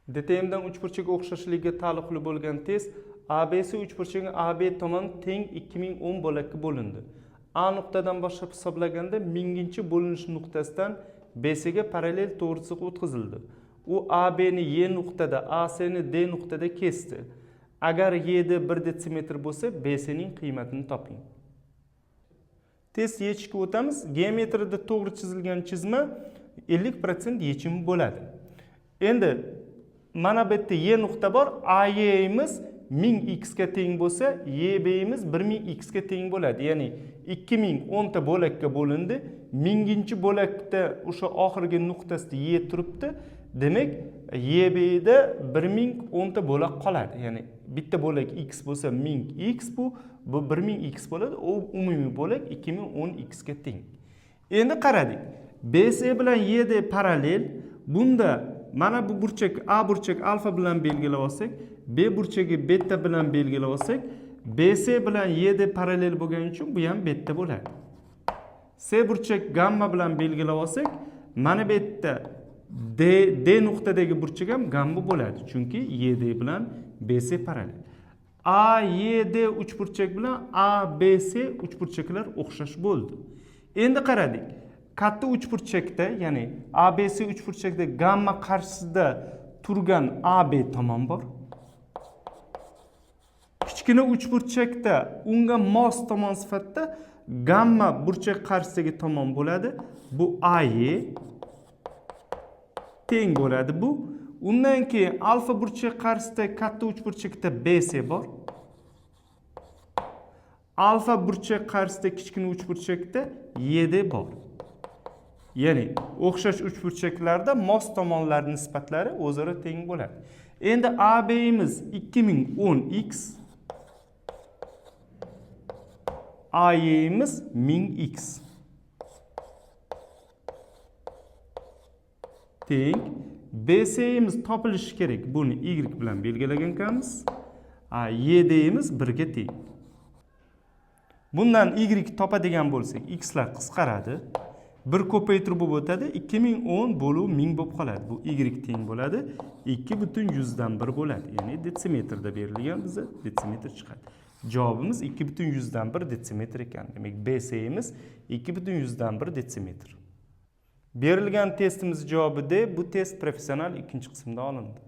DTM'dan uchburchak o'xshashligiga taalluqli bo'lgan test ABC uchburchagi AB tomon teng 2010 bo'lakka bo'lindi. A nuqtadan boshlab hisoblaganda 1000-chi bo'linish nuqtasidan BC ga parallel to'g'risiq o'tkazildi. U AB ni Y nuqtada, AC ni D nuqtada kesdi. Agar Y'da 1 detsimetr bo'lsa, BC ning qiymatini toping. Test yechishga o'tamiz. Geometriyada to'g'ri chizilgan chizma 50% yechimi bo'ladi. Endi mana bu yerda Y nuqta bor, AY'imiz 1000x ga teng bo'lsa, YB'imiz 1000x ga teng bo'ladi. Ya'ni 2010 ta bo'lakka bo'lindi. 1000-chi bo'lakda o'sha oxirgi nuqtasida Y turibdi. Demak, YB'da 1010 ta bo'lak qoladi. Ya'ni bitta bo'lak x bo'lsa 1000x bu 1000x bo'ladi. U umumiy bo'lak 2010x ga teng. Endi qaradik. BC bilan YD parallel. Bunda mana bu burchak A burchak alfa bilan belgilab olsak, B burchagi beta bilan belgilab olsak, BC bilan YD parallel bo'lgani uchun bu ham beta bo'ladi. C burchak gamma bilan belgilab olsak, mana bu yerda D nuqtadagi burchak ham gamma bo'ladi. Chunki YD bilan BC parallel. AYD uchburchak bilan ABC uchburchaklar o'xshash bo'ldi. Endi qaradik. Katta uchburchakda, ya'ni ABC uchburchakda gamma qarshisida turgan AB tomon bor. Kichkina uchburchakda unga mos tomon sifatida gamma burchak qarshisidagi tomon bo'ladi. Bu AY teng bo'ladi bu. Undan keyin alfa burchak qarshisida katta uchburchakda BC bor. Alfa burchak qarshisida kichkina uchburchakda YD bor. Ya'ni o'xshash uchburchaklarda mos tomonlar nisbatlari o'zaro teng bo'ladi. Endi AB'imiz 2010x, AY'imiz 1000x teng. BC'imiz topilishi kerak. Buni y bilan belgilagan ekanmiz. YD'imiz 1 ga teng. Bundan y topadigan bo'lsak, x lar qisqaradi. Bir ko'paytirib bo'lib o'tadi, 2010 bo'lib 1000 bo'lib qoladi. Bu y teng bo'ladi, 2/100 bo'ladi. Ya'ni detsimetrda berilgan bizga detsimetr chiqadi. Javobimiz 2/100 detsimetr ekan. Demak, BC'imiz 2/100 detsimetr. Berilgan testimiz javobi D. Bu test professional 2-qismda olindi.